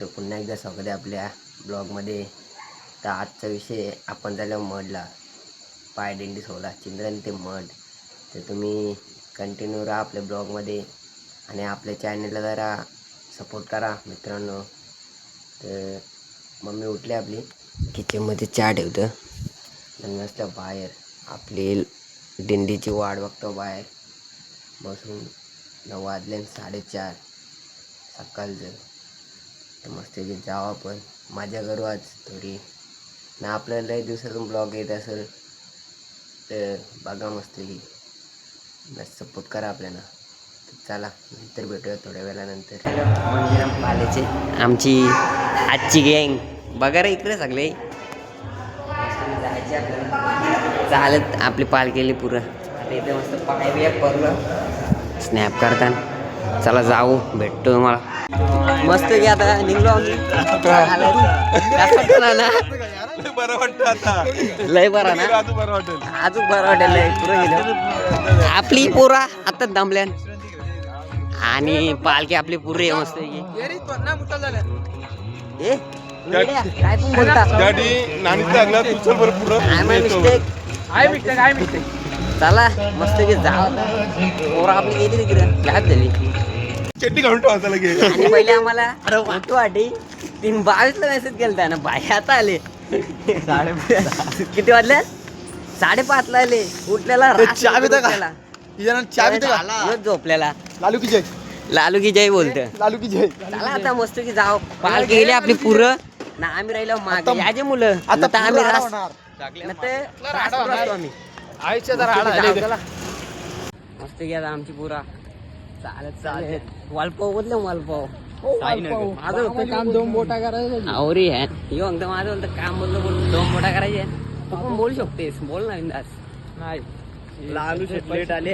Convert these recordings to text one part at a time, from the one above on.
तर पुन्हा एकदा स्वागत आहे आपल्या ब्लॉगमध्ये. तर आजचा विषय आपण झाला मडला, पायदिंडी सोहळा चिंद्रन ते मड. तर तुम्ही कंटिन्यू राहा आपल्या ब्लॉगमध्ये आणि आपल्या चॅनलला जरा सपोर्ट करा मित्रांनो. तर मम्मी उठली आपली, किचनमध्ये चहा ठेवतं आणि मस्त बाहेर आपली दिंडीची वाट बघतो. बाहेर बसून 9 वाजले 4:30 सकाळचं. तर मस्त की जाऊ आपण, मजा करू आज थोडी ना. आपल्याला लई दिवसातून ब्लॉग येत असेल तर बघा मस्त की, बस सपोर्ट करा आपल्याला. तर चला नंतर भेटूया थोड्या वेळानंतर. मंदिरात आल्याचे आमची आजची गँग बघा रे इकडे सगळे जायचे आपल्याला. चालत आपली पाल केली पुरं. आता इथे मस्त पाय बिया पडलं स्नॅप करताना. चला जाऊ भेटतो मला मस्त की. आता निघलो आम्ही. बरं वाटतं आता, लय बरा ना, अजून बरं वाटेल. अजून बरं वाटेल. लय पुरं गेलं आपली पोरा आता दमल्यान आणि पालखी आपली पुरे मस्त की. ए काय पण बोलता डॅडी नानीचं लागलं, तू चल बरं पुढं. चला मस्त की जाऊ. पोरा आपली गेली तिकडे गायब झाली. चट्टी घालून ठेवायचा लगे. आणि पहिले आम्हाला मोठी वाटी 3:22ला मेसेज केलता ना, बाई आता आले 5:30. किती वाजल्या? 5:30ला आले. उठलेला झोपलेला. लालू की जय बोलत. चला आता मस्त की जाऊ. पाल गेली आपली पुरं ना, आम्ही राहिलो मागे. याचे मुलं आता आम्ही मस्त की. आता आमची पुरा चालत चालत वालपाव बोलले. वालपाव माझं होतं काम 2 बोटा करायचं. आवरी आहे यो अंगद. माझं बोलतं काम बोललं 2 बोटा करायचे. तू पण बोलू शकतेस, बोल ना बिंदास. नाही लालू लेट आले.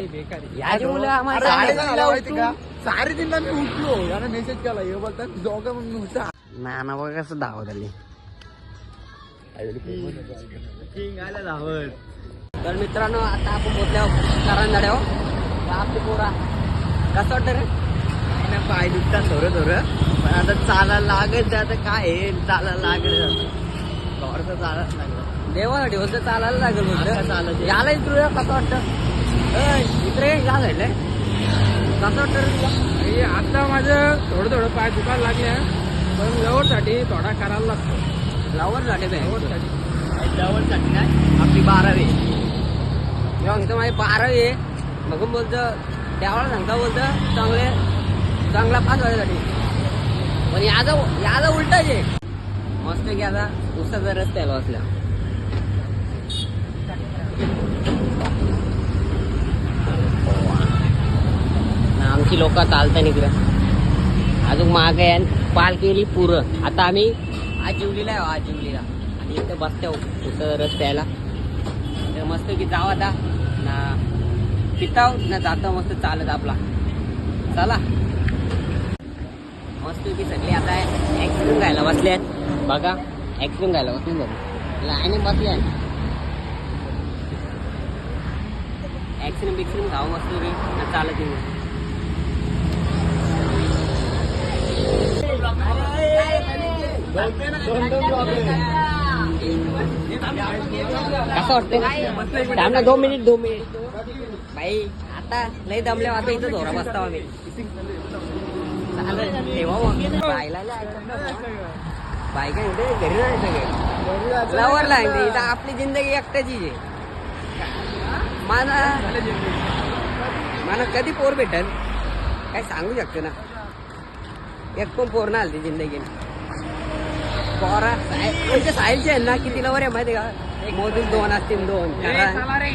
याची मुलं आम्हाला 3:30ला मी उठलो, याने मेसेज केला हे बोलतात जोगा म्हणून उठा. नाना बघा कसं धावत आली. तर मित्रांनो आता आपण पोहोचल्यावर करांजाड्यावर. आपली पोरा कसं वाटतं रे? पाय दुखतात थोडं पण आता चालायला लागत. आता काय आहे, चालायला लागत. थोडं चालायला लागलं देवासाठी होतं, चालायला लागेल होतं. चालत याला इकडे कसं वाटतं? इकडे या घडलंय कसं वाटतं रे तुला? आता माझं थोडं पाय दुखायला लागले, पण लवरसाठी थोडा करायला लागतो. लावरसाठी लवरसाठी नाही, आपली 12वी. इथं माझी 12वी आहे. बघून बोलतं त्यावेळेला सांगता बोलतं चांगला पास व्हायसाठी. पण याचा उलटा आहे. मस्त की आता उसाचा रस्ता आहे बसल्या. आमची लोक चालता इकडं अजून माग आहे. पाल केली पुरं. आता आम्ही आजिवलीला आहे, आजिवलीला. आणि इथं बसत्या उसाचा रस्त्याला. तर मस्त की जाऊ आता ना, पिताव ना जाता मस्त चालत आपला. चला मस्त की सगळे आता ॲक्सिडेंट घ्यायला बसले आहेत. बघा ॲक्सिडेंट घ्यायला बसून बघू लाईने बसले आहेत. ॲक्सिडेंट बिक्सिडेंट घाव मस्त की ना चालत येऊ. कसं वाटतं? थांब ना 2 मिनिट बाई. आता लय दमल्या. आता इथं धोरा बसता आम्ही. बाई काय म्हणते घरी नाही सगळे लवर लागते. इथं आपली जिंदगी एकट्याची आहे. मला कधी पोर भेटल काय सांगू शकतो ना. एक पण पोर ना आलती जिंदगी. पोरा साहिलचे आहे ना, किती लवर आहे माहिती का? मोजून 2 असतील 2.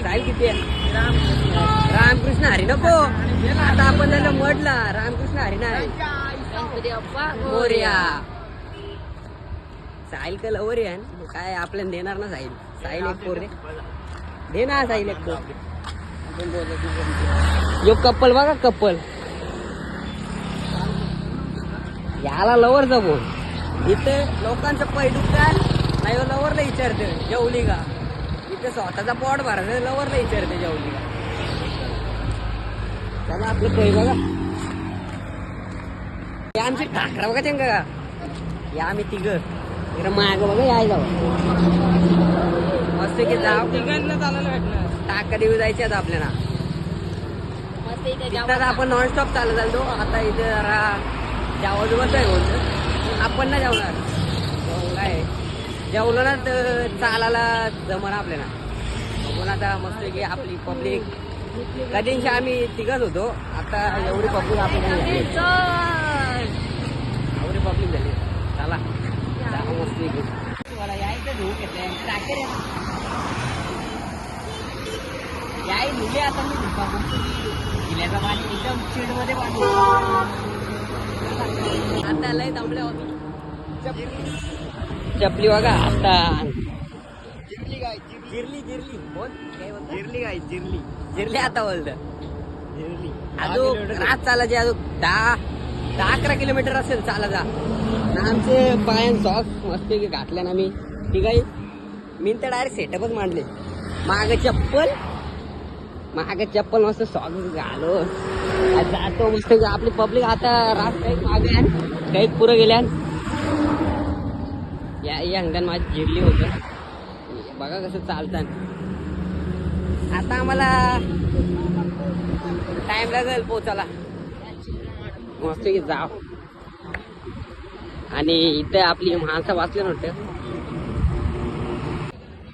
साहिल किती आहे? रामकृष्ण हरी नको. आता आपण झालं मडला रामकृष्ण हरी नाही. मोरया. साहिल का लवर आहे काय आपल्याला देणार ना. साहिल एक पोर दे ना. साहिल एक पोर. यो कप्पल बघा कप्पल. याला लवरचा बोल. इथं लोकांचं पै दुखतात नाही, लवरला विचारते जेवली का. इथे स्वतःचा पोट भरायचं लवरला विचारते जेवली का. चला आपलं पै बघा. आमची ठाकरा बघा चंग का या आम्ही तिघं इकडे माग बघा यायला मस्त की जाव तिघांना चालायला भेटणार टाका देऊ जायचे आता आपल्याला तिथं आपण नॉनस्टॉप चालत चालतो आता इथे जरा जेवण आहे बोलतो आपण ना जेवणार काय जेवलं ना तर चालायला जमणार आपल्याला बघून आता मस्त की आपली पब्लिक कधींशी आम्ही तिघच होतो आता एवढी पब्लिक आपली एवढी पब्लिक झाली चला मस्त मला यायचं धुवून घेतलंय टाके रे याय मुले आता मी गिल्याचं पाणी एकदम चिडमध्ये पाणी आता लय दमले होते चपली बघा आता जिरली बोल काय बोलतो जिरली आता बोलतं अजून रात चालायची अजून 10-11 किलोमीटर असेल चालायचा आमचे पायान सॉक्स मस्त घातल्या ना मी ठीक आहे मी तर डायरेक्ट सेटअपच मांडले माग चप्पल मस्त सॉक्स घालो जातो मस्त आपली पब्लिक आता रात काही मागे काही पुरं गेल्या या अंगण माझी जिरली होत बघा कसं चालतात आता आम्हाला टाइम लागेल पोचायला मस्त की जाव आणि इथे आपली माणसं वाचली नव्हतं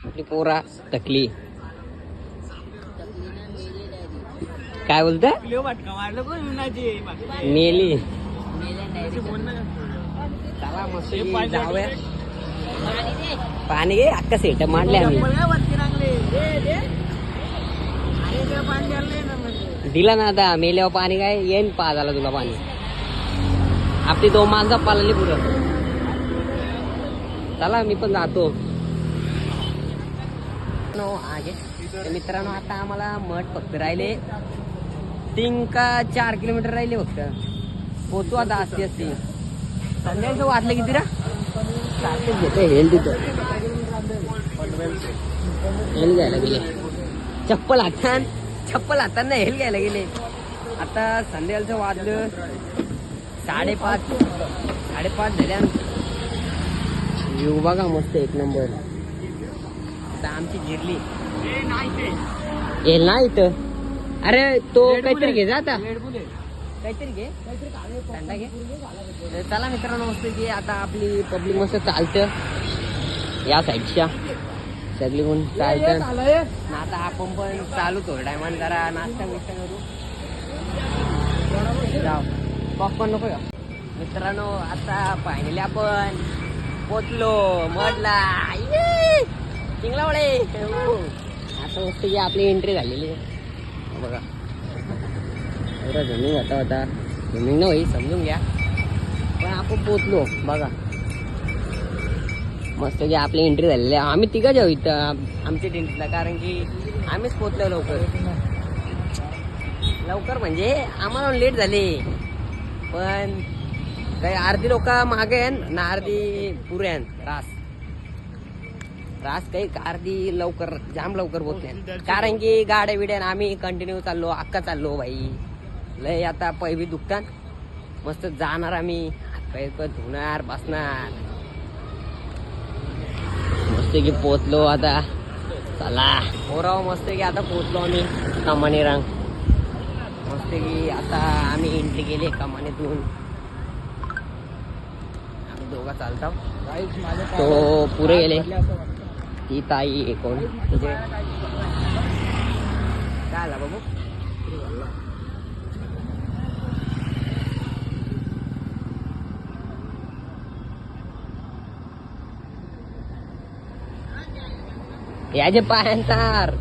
आपली पोरा थकली काय बोलत मेली चला मस्त जाऊया पाणी घे अक्का सेट मांडले आम्ही दिला ना आता मेल्यावर पाणी काय येईन झाला तुला पाणी आपली 2 माणसं पाळली पुढं चला मी पण जातो मित्रांनो आता आम्हाला मठ फक्त राहिले 3 का 4 किलोमीटर राहिले फक्त पोचू आता असते संध्याकाळचं वाटलं किती रा हेल तिथं हेल घ्यायला गेले चप्पल हातांना हेल घ्यायला गेले आता संध्याकाळचं वाजलं 5:30 झाल्या येऊ बघा मस्त एक नंबर आता आमची जिरली येईल ना इथं अरे तो काहीतरी घे जा आता काहीतरी घे थंडा घे चला मित्रांनो मस्त की आता आपली पब्लिक मस्त चालतं या साईडच्या सगळी कोण चालतं आता आपण पण चालू थोड्या टायमान जरा नाश्ता बिष्टा करू जाऊ पॉपकॉर्न नको का मित्रांनो आता फायनली आपण पोचलो मडला चिंगलावळे आता मस्त की आपली एंट्री झालेली आहे बघा एवढा झुमिंग होता झुमिंग नाही समजून घ्या पण आपण पोचलो बघा मस्त की आपली एंट्री झालेली आहे आम्ही तिघं जाऊ इथं आमच्या टेंटला कारण की आम्हीच पोचलो लवकर म्हणजे आम्हाला लेट झाले पण काही अर्धी लोक मागे आहे ना अर्धी पुरे आहेत रास काही अर्धी लवकर जाम लवकर पोचले कारण की गाड्या बिड्या आम्ही कंटिन्यू चाललो अक्का चाललो भाई लय आता पैबी दुखतात मस्त जाणार आम्ही पैक धुणार बसणार मस्त की पोचलो आता चला पोराव मस्त की आता पोचलो आम्ही कमानी रांग मस्त की आता आम्ही एंट्री केली कमानीतून आम्ही दोघं चालतो तो पुरे गेले ही ताई कोण म्हणजे काय आला बाबू याचे पायांतार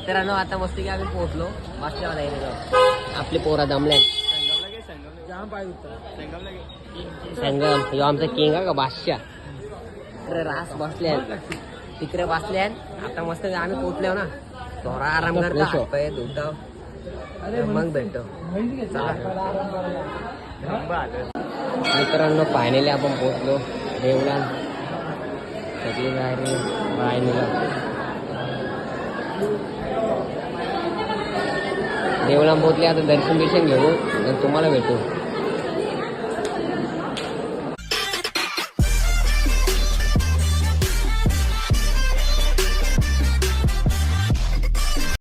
मित्रांनो आता मस्त की आम्ही पोहोचलो बसल्या आपली पोरा दमल्या संगम ह्यो आमचा किंग आहे का बादशाह तिकडे रास बसल्या तिकडे बसल्या आता मस्त आम्ही पोहोचलो ना थोडा आराम करतो पाय धुतो मग भेटतो मित्रांनो फायनली आपण पोहोचलो देवळान सगळी गाडी बाय निघा देवळान पोहोचले आता दर्शन बिर्शन घेऊ तुम्हाला भेटू